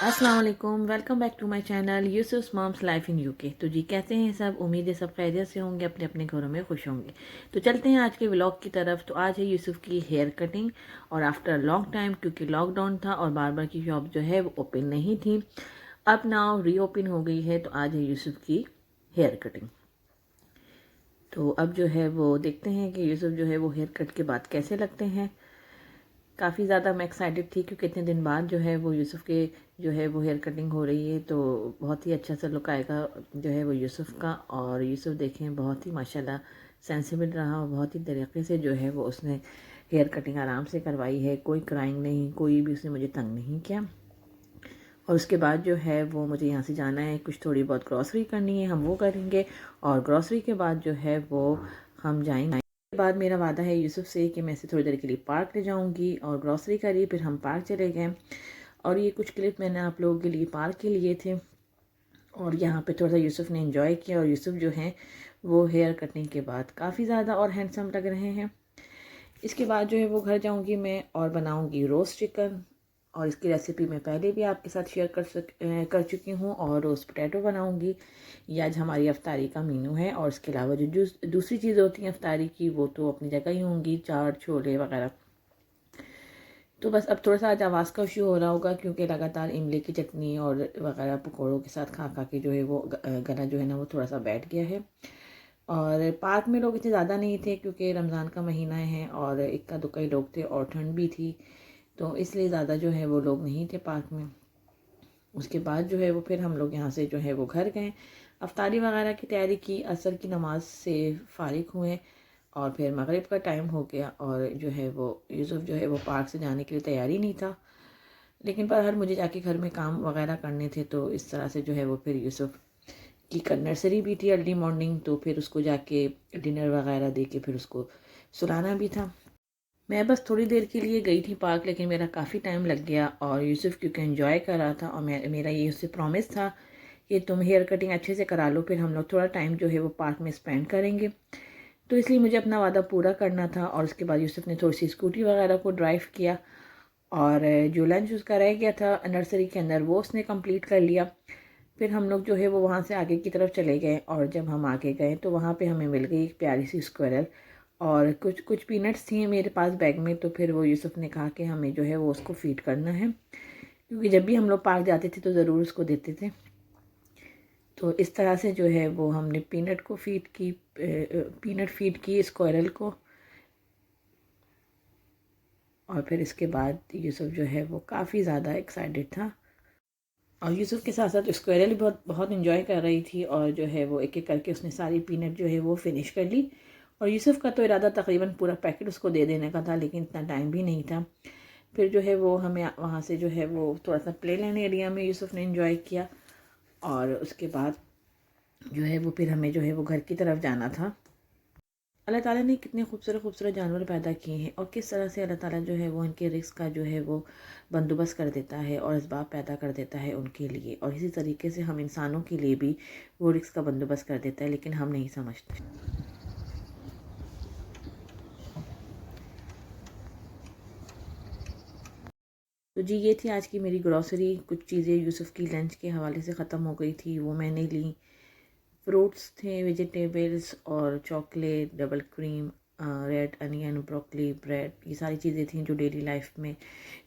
अस्सलाम वालेकुम, welcome back to my channel Yusuf's mom's life in UK. तो जी कैसे हैं सब? उम्मीद है सब खैरियत से होंगे, अपने अपने घरों में खुश होंगे। तो चलते हैं आज के व्लॉग की तरफ। तो आज है यूसुफ की हेयर कटिंग और आफ्टर लॉन्ग टाइम, क्योंकि लॉकडाउन था और बार की शॉप जो है वो ओपन नहीं थी। अब नाउ रीओपन हो गई है, तो आज है यूसुफ की हेयर कटिंग। तो अब जो है वो देखते हैं कि यूसुफ जो है वो हेयर कट के बाद कैसे लगते हैं। काफ़ी ज़्यादा मैं एक्साइटेड थी क्योंकि इतने दिन बाद जो है वो यूसुफ के जो है वो हेयर कटिंग हो रही है, तो बहुत ही अच्छा सा लुक आएगा जो है वो यूसुफ का। और यूसुफ देखें बहुत ही माशाल्लाह सेंसिबल रहा और बहुत ही तरीके से जो है वो उसने हेयर कटिंग आराम से करवाई है। कोई क्राइंग नहीं, कोई भी उसने मुझे तंग नहीं किया। और उसके बाद जो है वो मुझे यहाँ से जाना है, कुछ थोड़ी बहुत ग्रॉसरी करनी है, हम वो करेंगे। और ग्रॉसरी के बाद जो है वो हम जाएंगे। के बाद मेरा वादा है यूसुफ से कि मैं इसे थोड़ी देर के लिए पार्क ले जाऊंगी और ग्रॉसरी करी, फिर हम पार्क चले गए। और ये कुछ क्लिप मैंने आप लोगों के लिए पार्क के लिए थे और यहाँ पे थोड़ा सा यूसुफ ने एंजॉय किया। और यूसुफ जो हैं वो हेयर कटिंग के बाद काफ़ी ज़्यादा और हैंडसम लग रहे हैं। इसके बाद जो है वो घर जाऊंगी मैं और बनाऊंगी रोस्ट चिकन। और इसकी रेसिपी मैं पहले भी आपके साथ शेयर कर चुकी हूँ। और रोस्ट पोटैटो बनाऊंगी। ये आज हमारी अफ्तारी का मेनू है। और इसके अलावा जो दूसरी चीज़ें होती हैं अफ्तारी की, वो तो अपनी जगह ही होंगी, चाट छोले वगैरह। तो बस अब थोड़ा सा आज आवाज़ का इशू हो रहा होगा क्योंकि लगातार इमली की चटनी और वगैरह पकौड़ों के साथ खा खा के जो है वो गला जो है ना वो थोड़ा सा बैठ गया है। और पार्क में लोग इतने ज़्यादा नहीं थे क्योंकि रमज़ान का महीना है और इक्का दुक्का ही लोग थे और ठंड भी थी, तो इसलिए ज़्यादा जो है वो लोग नहीं थे पार्क में। उसके बाद जो है वो फिर हम लोग यहाँ से जो है वो घर गए, अफ्तारी वगैरह की तैयारी की, असर की नमाज से फ़ारिग हुए और फिर मगरिब का टाइम हो गया। और जो है वो यूसुफ जो है वो पार्क से जाने के लिए तैयारी नहीं था, लेकिन पर हर मुझे जाके घर में काम वगैरह करने थे, तो इस तरह से जो है वो फिर यूसुफ की नर्सरी भी थी अर्ली मॉर्निंग, तो फिर उसको जाके डिनर वगैरह दे के फिर उसको सुलाना भी था। मैं बस थोड़ी देर के लिए गई थी पार्क, लेकिन मेरा काफ़ी टाइम लग गया। और यूसुफ क्योंकि एंजॉय कर रहा था और मेरा ये उससे प्रॉमिस था कि तुम हेयर कटिंग अच्छे से करा लो, फिर हम लोग थोड़ा टाइम जो है वो पार्क में स्पेंड करेंगे। तो इसलिए मुझे अपना वादा पूरा करना था। और उसके बाद यूसुफ ने थोड़ी सी स्कूटी वगैरह को ड्राइव किया और जो लंच उसका रह गया था नर्सरी के अंदर वो उसने कंप्लीट कर लिया। फिर हम लोग जो है वो वहाँ से आगे की तरफ चले गए और जब हम आगे गए तो वहाँ पे हमें मिल गई एक प्यारी सी स्क्वायरल और कुछ कुछ पीनट्स थी मेरे पास बैग में। तो फिर वो यूसुफ ने कहा कि हमें जो है वो उसको फीड करना है, क्योंकि जब भी हम लोग पार्क जाते थे तो ज़रूर उसको देते थे। तो इस तरह से जो है वो हमने पीनट को फीड की, पीनट फीड की स्क्वायरल को। और फिर इसके बाद यूसुफ जो है वो काफ़ी ज़्यादा एक्साइटेड था और यूसुफ के साथ साथ स्क्वायरल भी बहुत बहुत इंजॉय कर रही थी। और जो है वो एक एक करके उसने सारी पीनट जो है वो फिनिश कर ली। और यूसुफ का तो इरादा तकरीबन पूरा पैकेट उसको दे देने का था, लेकिन इतना टाइम भी नहीं था। फिर जो है वो हमें वहाँ से जो है वो थोड़ा सा प्ले लैंड एरिया में यूसुफ ने एंजॉय किया। और उसके बाद जो है वो फिर हमें जो है वो घर की तरफ जाना था। अल्लाह ताला ने कितने खूबसूरत खूबसूरत जानवर पैदा किए हैं और किस तरह से अल्लाह ताला जो है वो इनके रिस्क का जो है वो बंदोबस्त कर देता है और इसबाब पैदा कर देता है उनके लिए। और इसी तरीके से हम इंसानों के लिए भी वो रिस्क का बंदोबस्त कर देता है, लेकिन हम नहीं समझते। तो जी ये थी आज की मेरी ग्रॉसरी। कुछ चीज़ें यूसुफ की लंच के हवाले से ख़त्म हो गई थी, वो मैंने ली। फ्रूट्स थे, वेजिटेबल्स और chocolate, double cream, red onion, broccoli, bread, ये सारी चीज़ें थी जो डेली लाइफ में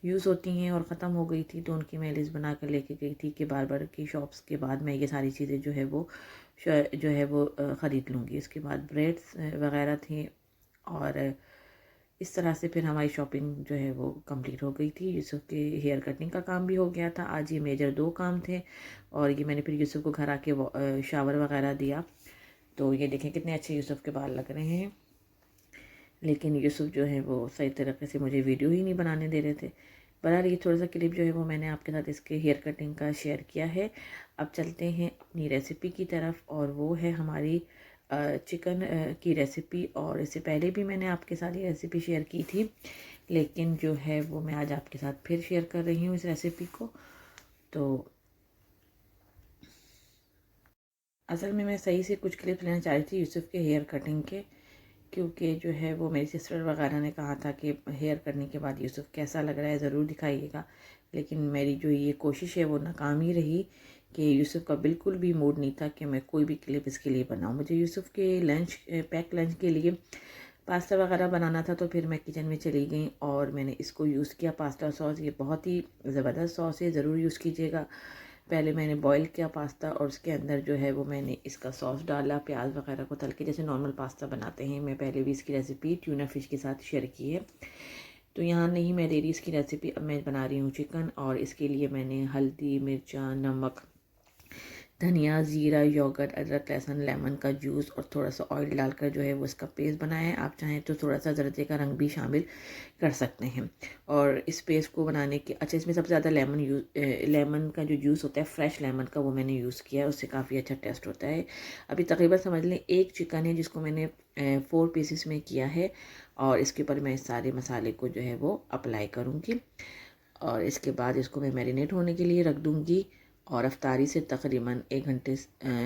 यूज़ होती हैं और ख़त्म हो गई थी। तो उनकी मैं लिस्ट बना कर लेके गई थी कि बार बार की शॉप्स के बाद मैं ये सारी चीज़ें जो है वो ख़रीद लूँगी। इसके बाद ब्रेड्स वगैरह थी और इस तरह से फिर हमारी शॉपिंग जो है वो कंप्लीट हो गई थी। यूसुफ के हेयर कटिंग का काम भी हो गया था। आज ये मेजर 2 काम थे और ये मैंने फिर यूसुफ को घर आके शावर वगैरह दिया। तो ये देखें कितने अच्छे यूसुफ के बाल लग रहे हैं, लेकिन यूसुफ जो है वो सही तरीके से मुझे वीडियो ही नहीं बनाने दे रहे थे। बहरहाल ये थोड़ा सा क्लिप जो है वो मैंने आपके साथ इसके हेयर कटिंग का शेयर किया है। अब चलते हैं अपनी रेसिपी की तरफ और वो है हमारी चिकन की रेसिपी। और इससे पहले भी मैंने आपके साथ ये रेसिपी शेयर की थी, लेकिन जो है वो मैं आज आपके साथ फिर शेयर कर रही हूँ इस रेसिपी को। तो असल में मैं सही से कुछ क्लिप्स लेना चाह रही थी यूसुफ के हेयर कटिंग के, क्योंकि जो है वो मेरी सिस्टर वगैरह ने कहा था कि हेयर करने के बाद यूसुफ कैसा लग रहा है ज़रूर दिखाइएगा। लेकिन मेरी जो ये कोशिश है वो नाकाम ही रही कि यूसुफ का बिल्कुल भी मूड नहीं था कि मैं कोई भी क्लिप इसके लिए बनाऊँ। मुझे यूसुफ के पैक लंच के लिए पास्ता वगैरह बनाना था, तो फिर मैं किचन में चली गई और मैंने इसको यूज़ किया। पास्ता सॉस ये बहुत ही ज़बरदस्त सॉस है, ज़रूर यूज़ कीजिएगा। पहले मैंने बॉईल किया पास्ता और उसके अंदर जो है वो मैंने इसका सॉस डाला, प्याज वगैरह को तल के जैसे नॉर्मल पास्ता बनाते हैं। मैं पहले भी इसकी रेसिपी ट्यूना फ़िश के साथ शेयर की है, तो यहाँ नहीं मैं दे रही इसकी रेसिपी। अब मैं बना रही हूँ चिकन, और इसके लिए मैंने हल्दी, मिर्चा, नमक, धनिया, ज़ीरा, योगर्ट, अदरक, लहसुन, लेमन का जूस और थोड़ा सा ऑयल डालकर जो है वो इसका पेस्ट बनाया है। आप चाहें तो थोड़ा सा जर्दे का रंग भी शामिल कर सकते हैं। और इस पेस्ट को बनाने के इसमें सबसे ज़्यादा लेमन का जो जूस होता है, फ्रेश लेमन का, वो मैंने यूज़ किया है, उससे काफ़ी अच्छा टेस्ट होता है। अभी तकरीबन समझ लें 1 चिकन है जिसको मैंने 4 पीसेस में किया है, और इसके ऊपर मैं इस सारे मसाले को जो है वो अप्लाई करूँगी। और इसके बाद इसको मैं मैरिनेट होने के लिए रख दूँगी। और अफ्तारी से तकरीबन 1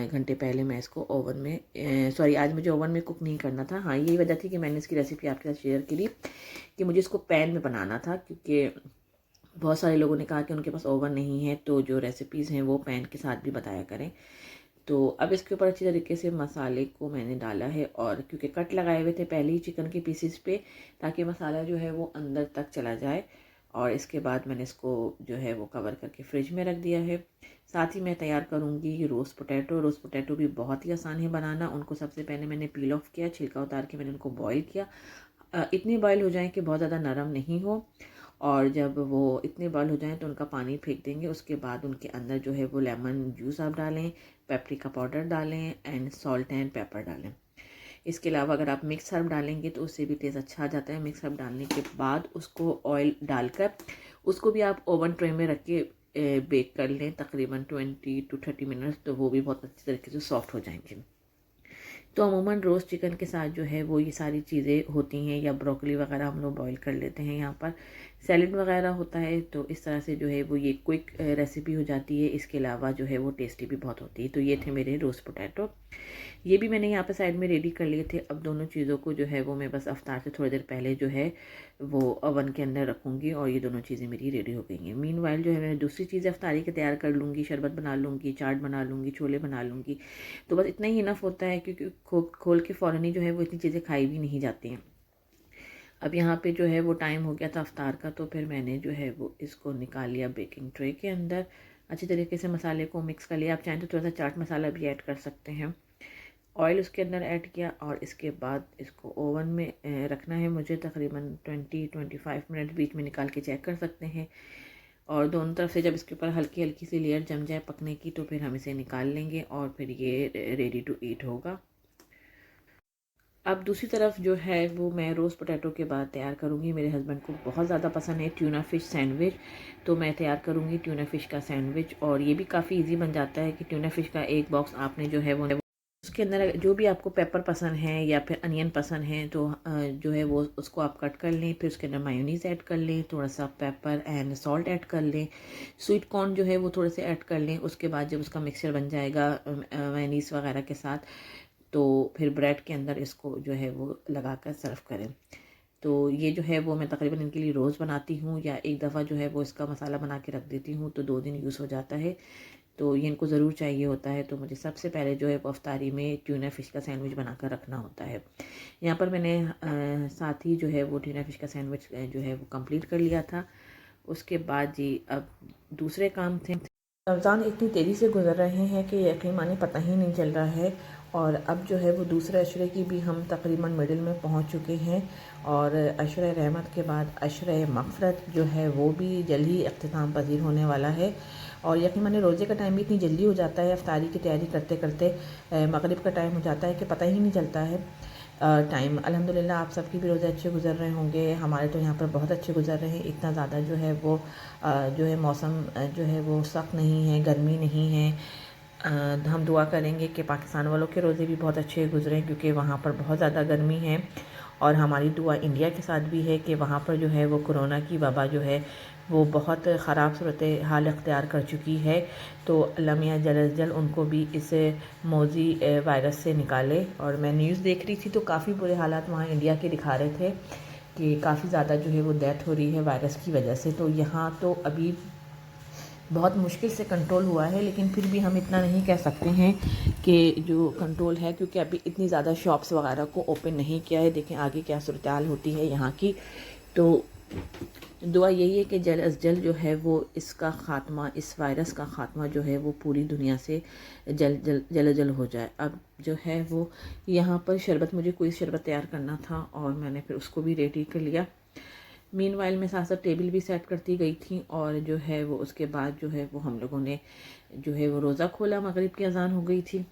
घंटे पहले मैं इसको ओवन में आज मुझे ओवन में कुक नहीं करना था। हाँ, यही वजह थी कि मैंने इसकी रेसिपी आपके साथ शेयर करी कि मुझे इसको पैन में बनाना था, क्योंकि बहुत सारे लोगों ने कहा कि उनके पास ओवन नहीं है, तो जो रेसिपीज़ हैं वो पैन के साथ भी बताया करें। तो अब इसके ऊपर अच्छी तरीके से मसाले को मैंने डाला है, और क्योंकि कट लगाए हुए थे पहले ही चिकन के पीसेस पे, ताकि मसाला जो है वो अंदर तक चला जाए। और इसके बाद मैंने इसको जो है वो कवर करके फ्रिज में रख दिया है। साथ ही मैं तैयार करूँगी रोस्ट पोटैटो। रोस्ट पोटैटो भी बहुत ही आसान है बनाना। उनको सबसे पहले मैंने पील ऑफ किया, छिलका उतार के मैंने उनको बॉईल किया। इतने बॉईल हो जाएं कि बहुत ज़्यादा नरम नहीं हो, और जब वो इतने बॉईल हो जाएं तो उनका पानी फेंक देंगे। उसके बाद उनके अंदर जो है वो लेमन जूस आप डालें, पेपरिका पाउडर डालें एंड सॉल्ट एंड पेपर डालें। इसके अलावा अगर आप मिक्स हर्ब डालेंगे तो उससे भी टेस्ट अच्छा आ जाता है। मिक्स हर्ब डालने के बाद उसको ऑयल डालकर उसको भी आप ओवन ट्रे में रख के बेक कर लें तकरीबन 20 to 30 मिनट्स, तो वो भी बहुत अच्छी तरीके से सॉफ्ट हो जाएंगे। तो अमूमन रोस्ट चिकन के साथ जो है वो ये सारी चीज़ें होती हैं, या ब्रोकली वगैरह हम लोग बॉईल कर लेते हैं। यहाँ पर सैलड वगैरह होता है, तो इस तरह से जो है वो ये क्विक रेसिपी हो जाती है। इसके अलावा जो है वो टेस्टी भी बहुत होती है। तो ये थे मेरे रोस्ट पोटैटो, ये भी मैंने यहाँ पे साइड में रेडी कर लिए थे। अब दोनों चीज़ों को जो है वो मैं बस अफ्तार से थोड़ी देर पहले जो है वो ओवन के अंदर रखूँगी, और ये दोनों चीज़ें मेरी रेडी हो गई हैं। मीनवाइल जो है मैं दूसरी चीज़ें अफ्तारी के तैयार कर लूँगी, शरबत बना लूँगी, चाट बना लूँगी, छोले बना लूँगी। तो बस इतना ही इनफ होता है, क्योंकि खोल के फ़ौरन ही जो है वो इतनी चीज़ें खाई भी नहीं जाती हैं। अब यहाँ पे जो है वो टाइम हो गया था अफ्तार का, तो फिर मैंने जो है वो इसको निकाल लिया बेकिंग ट्रे के अंदर। अच्छी तरीके से मसाले को मिक्स कर लिया। आप चाहें तो थोड़ा सा चाट मसाला भी ऐड कर सकते हैं। ऑयल उसके अंदर ऐड किया, और इसके बाद इसको ओवन में रखना है मुझे तकरीबन 20-25 मिनट। बीच में निकाल के चेक कर सकते हैं, और दोनों तरफ से जब इसके ऊपर हल्की हल्की सी लेयर जम जाए पकने की, तो फिर हम इसे निकाल लेंगे और फिर ये रेडी टू ईट होगा। अब दूसरी तरफ जो है वो मैं रोस्ट पोटैटो के बाद तैयार करूँगी। मेरे हस्बैंड को बहुत ज़्यादा पसंद है ट्यूना फ़िश सैंडविच, तो मैं तैयार करूँगी ट्यूना फ़िश का सैंडविच। और ये भी काफ़ी इजी बन जाता है कि ट्यूना फ़िश का एक बॉक्स आपने जो है वो उसके अंदर जो भी आपको पेपर पसंद है या फिर अनियन पसंद है, तो जो है वो उसको आप कट कर लें। फिर उसके अंदर मायोनीज़ ऐड कर लें, थोड़ा सा पेपर एंड सॉल्ट ऐड कर लें, स्वीट कॉर्न जो है वो थोड़े से ऐड कर लें। उसके बाद जब उसका मिक्सचर बन जाएगा मायोनीज़ वगैरह के साथ, तो फिर ब्रेड के अंदर इसको जो है वो लगा कर सर्व करें। तो ये जो है वो मैं तकरीबन इनके लिए रोज़ बनाती हूँ, या एक दफ़ा जो है वो इसका मसाला बना के रख देती हूँ, तो 2 दिन यूज़ हो जाता है। तो ये इनको ज़रूर चाहिए होता है, तो मुझे सबसे पहले जो है वो अफ्तारी में ट्यूना फ़िश का सैंडविच बनाकर रखना होता है। यहाँ पर मैंने साथ ही जो है वो ट्यूना फ़िश का सैंडविच जो है वो कंप्लीट कर लिया था। उसके बाद जी अब दूसरे काम थे। रमज़ान इतनी तेज़ी से गुजर रहे हैं कि यकीन माने पता ही नहीं चल रहा है, और अब जो है वो दूसरे अशरे की भी हम तकरीबन मिडिल में पहुंच चुके हैं, और अशरे रहमत के बाद अशरे मग़फ़िरत जो है वो भी जल्द ही अख्तिताम पज़ीर होने वाला है। और यकीन माने रोज़े का टाइम भी इतनी जल्दी हो जाता है, अफ्तारी की तैयारी करते करते मगरिब का टाइम हो जाता है कि पता ही नहीं चलता है टाइम। अल्हम्दुलिल्लाह आप सबके भी रोज़े अच्छे गुजर रहे होंगे। हमारे तो यहाँ पर बहुत अच्छे गुजर रहे हैं। इतना ज़्यादा जो है वो जो है मौसम जो है वो सख्त नहीं है, गर्मी नहीं है। हम दुआ करेंगे कि पाकिस्तान वालों के रोज़े भी बहुत अच्छे गुजरें, क्योंकि वहाँ पर बहुत ज़्यादा गर्मी है। और हमारी दुआ इंडिया के साथ भी है कि वहाँ पर जो है वो कोरोना की वबा जो है वो बहुत ख़राब सूरत हाल अख्तियार कर चुकी है। तो अल्लाह मियाँ जल्द अज़ जल्द उनको भी इस मौजी वायरस से निकाले। और मैं न्यूज़ देख रही थी तो काफ़ी बुरे हालात वहाँ इंडिया के दिखा रहे थे कि काफ़ी ज़्यादा जो है वो डेथ हो रही है वायरस की वजह से। तो यहाँ तो अभी बहुत मुश्किल से कंट्रोल हुआ है, लेकिन फिर भी हम इतना नहीं कह सकते हैं कि जो कंट्रोल है, क्योंकि अभी इतनी ज़्यादा शॉप्स वगैरह को ओपन नहीं किया है। देखें आगे क्या सूरत हाल होती है यहाँ की। तो दुआ यही है कि जल्द अज़ जल्द जो है वो इसका ख़ात्मा, इस वायरस का ख़ात्मा जो है वो पूरी दुनिया से जल्द हो जाए। अब जो है वो यहाँ पर शरबत, मुझे कोई शरबत तैयार करना था और मैंने फिर उसको भी रेडी कर लिया। मीनवाइल में साथ साथ टेबल भी सेट करती गई थी। और जो है वो उसके बाद जो है वो हम लोगों ने जो है वो रोज़ा खोला, मगरिब की अज़ान हो गई थी।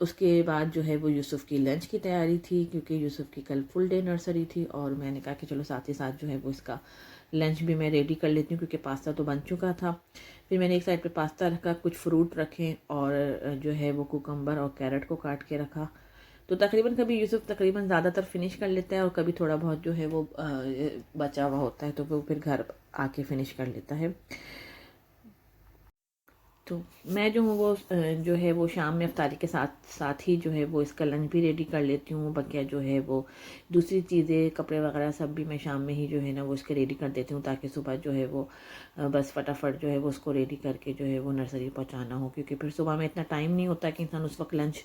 उसके बाद जो है वो यूसुफ़ की लंच की तैयारी थी, क्योंकि यूसुफ़ की कल फुल डे नर्सरी थी। और मैंने कहा कि चलो साथ ही साथ जो है वो इसका लंच भी मैं रेडी कर लेती हूँ, क्योंकि पास्ता तो बन चुका था। फिर मैंने एक साइड पे पास्ता रखा, कुछ फ्रूट रखे और जो है वो कुकम्बर और कैरेट को काट के रखा। तो तकरीबन कभी यूसुफ़ तकरीबन ज़्यादातर फिनिश कर लेता है और कभी थोड़ा बहुत जो है वो बचा हुआ होता है, तो वो फिर घर आके फिनिश कर लेता है। तो मैं जो हूँ वो जो है वो शाम में अफ्तारी के साथ साथ ही जो है वो इसका लंच भी रेडी कर लेती हूँ। बकिया जो है वो दूसरी चीज़ें, कपड़े वगैरह सब भी मैं शाम में ही जो है ना वो इसके रेडी कर देती हूँ, ताकि सुबह जो है वो बस फटाफट जो है वो उसको रेडी करके जो है वो नर्सरी पहुँचाना हो। क्योंकि फिर सुबह में इतना टाइम नहीं होता कि इंसान उस वक्त लंच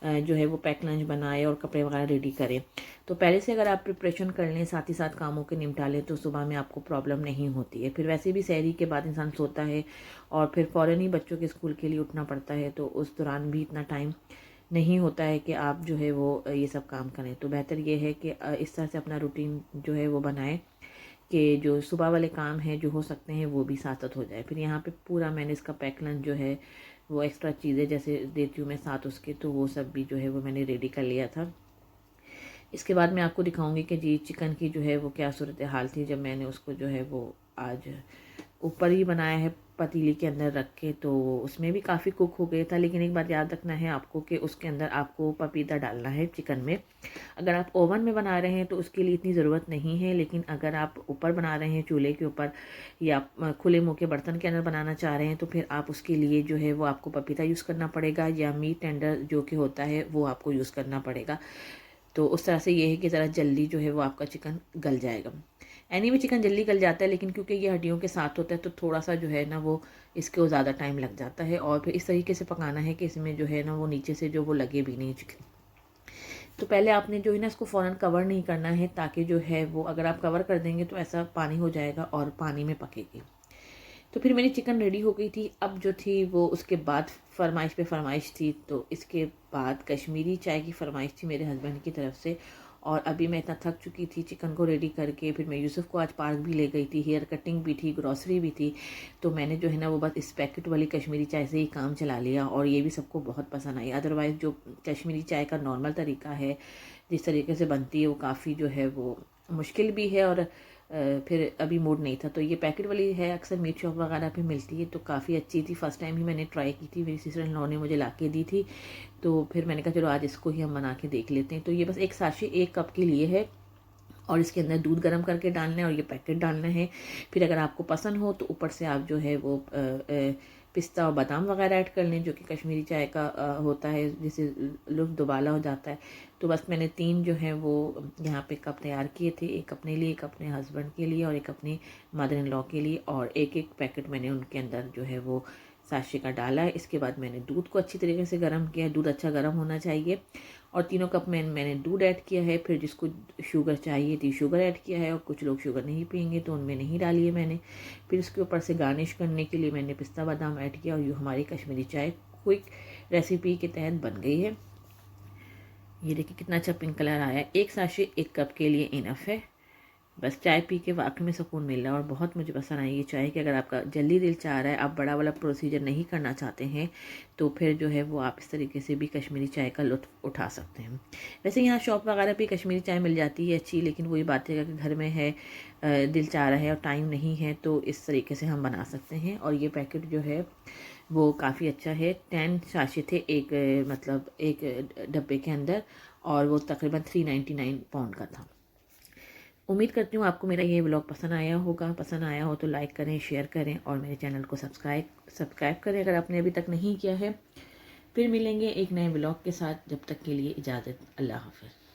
जो है वो पैक लंच बनाए और कपड़े वगैरह रेडी करे। तो पहले से अगर आप प्रिपरेशन कर लें, साथ ही साथ कामों के निपटा लें, तो सुबह में आपको प्रॉब्लम नहीं होती है। फिर वैसे भी सहरी के बाद इंसान सोता है और फिर फ़ौरन ही बच्चों के स्कूल के लिए उठना पड़ता है, तो उस दौरान भी इतना टाइम नहीं होता है कि आप जो है वो ये सब काम करें। तो बेहतर ये है कि इस तरह से अपना रूटीन जो है वो बनाएं कि जो सुबह वाले काम हैं जो हो सकते हैं वो भी साथ साथ हो जाए। फिर यहाँ पे पूरा मैंने इसका पैक लंच जो है वो एक्स्ट्रा चीज़ें जैसे देती हूँ मैं साथ उसके, तो वो सब भी जो है वो मैंने रेडी कर लिया था। इसके बाद मैं आपको दिखाऊंगी कि जी चिकन की जो है वो क्या सूरत हाल थी जब मैंने उसको जो है वो आज ऊपर ही बनाया है पतीली के अंदर रख के। तो उसमें भी काफ़ी कुक हो गया था, लेकिन एक बात याद रखना है आपको कि उसके अंदर आपको पपीता डालना है चिकन में। अगर आप ओवन में बना रहे हैं तो उसके लिए इतनी ज़रूरत नहीं है, लेकिन अगर आप ऊपर बना रहे हैं चूल्हे के ऊपर या खुले मुँह के बर्तन के अंदर बनाना चाह रहे हैं, तो फिर आप उसके लिए जो है वो आपको पपीता यूज़ करना पड़ेगा, या मीट टेंडर जो कि होता है वो आपको यूज़ करना पड़ेगा। तो उस तरह से ये है कि ज़रा जल्दी जो है वो आपका चिकन गल जाएगा। एनीवे चिकन जल्दी गल जाता है, लेकिन क्योंकि ये हड्डियों के साथ होता है तो थोड़ा सा जो है ना वो इसको ज़्यादा टाइम लग जाता है। और फिर इस तरीके से पकाना है कि इसमें जो है ना वो नीचे से जो वो लगे भी नहीं चिकन। तो पहले आपने जो है ना इसको फ़ौरन कवर नहीं करना है, ताकि जो है वो अगर आप कवर कर देंगे तो ऐसा पानी हो जाएगा और पानी में पकेगी। तो फिर मेरी चिकन रेडी हो गई थी। अब जो थी वो उसके बाद फरमाइश पे फरमाइश थी, तो इसके बाद कश्मीरी चाय की फरमाइश थी मेरे हस्बैंड की तरफ से। और अभी मैं इतना थक चुकी थी चिकन को रेडी करके, फिर मैं यूसुफ़ को आज पार्क भी ले गई थी, हेयर कटिंग भी थी, ग्रॉसरी भी थी। तो मैंने जो है ना वो बस इस पैकेट वाली कश्मीरी चाय से ही काम चला लिया, और ये भी सबको बहुत पसंद आई। अदरवाइज़ जो कश्मीरी चाय का नॉर्मल तरीका है, जिस तरीके से बनती है, वो काफ़ी जो है वो मुश्किल भी है, और फिर अभी मूड नहीं था। तो ये पैकेट वाली है, अक्सर मीट शॉप वगैरह पे मिलती है, तो काफ़ी अच्छी थी। फ़र्स्ट टाइम ही मैंने ट्राई की थी, मेरी सिस्टर इन लॉ ने मुझे ला के दी थी। तो फिर मैंने कहा चलो आज इसको ही हम बना के देख लेते हैं। तो ये बस एक साशे 1 कप के लिए है, और इसके अंदर दूध गर्म करके डालना है और ये पैकेट डालना है। फिर अगर आपको पसंद हो तो ऊपर से आप जो है वो पिस्ता और बादाम वगैरह ऐड कर लें, जो कि कश्मीरी चाय का होता है, जिससे लुत्फ़ दुबाला हो जाता है। तो बस मैंने 3 जो है वो यहाँ पे कप तैयार किए थे, एक अपने लिए, एक अपने हस्बैंड के लिए और एक अपनी मदर इन लॉ के लिए, और एक एक पैकेट मैंने उनके अंदर जो है वो साशे का डाला है। इसके बाद मैंने दूध को अच्छी तरीके से गर्म किया, दूध अच्छा गर्म होना चाहिए, और 3 कप में मैंने दूध ऐड किया है। फिर जिसको शुगर चाहिए थी शुगर ऐड किया है, और कुछ लोग शुगर नहीं पियेंगे तो उनमें नहीं डाली है मैंने। फिर उसके ऊपर से गार्निश करने के लिए मैंने पिस्ता बादाम ऐड किया, और ये हमारी कश्मीरी चाय क्विक रेसिपी के तहत बन गई है। ये देखिए कितना अच्छा पिंक कलर आया है। एक साशे 1 कप के लिए इनफ है। बस चाय पी के वाकई में सुकून मिल रहा है, और बहुत मुझे पसंद आई ये चाय कि अगर आपका जल्दी दिल चाह रहा है, आप बड़ा वाला प्रोसीजर नहीं करना चाहते हैं, तो फिर जो है वो आप इस तरीके से भी कश्मीरी चाय का लुत्फ़ उठा सकते हैं। वैसे यहाँ शॉप वगैरह पे कश्मीरी चाय मिल जाती है अच्छी, लेकिन वही बात है कि घर में है, दिल चाह रहा है और टाइम नहीं है, तो इस तरीके से हम बना सकते हैं। और ये पैकेट जो है वो काफ़ी अच्छा है। 10 साशे थे एक मतलब एक डब्बे के अंदर, और वो तकरीबन 399 पाउंड का था। उम्मीद करती हूँ आपको मेरा ये व्लॉग पसंद आया होगा। पसंद आया हो तो लाइक करें, शेयर करें और मेरे चैनल को सब्सक्राइब करें अगर आपने अभी तक नहीं किया है। फिर मिलेंगे एक नए व्लॉग के साथ। जब तक के लिए इजाज़त। अल्लाह हाफ़िज़।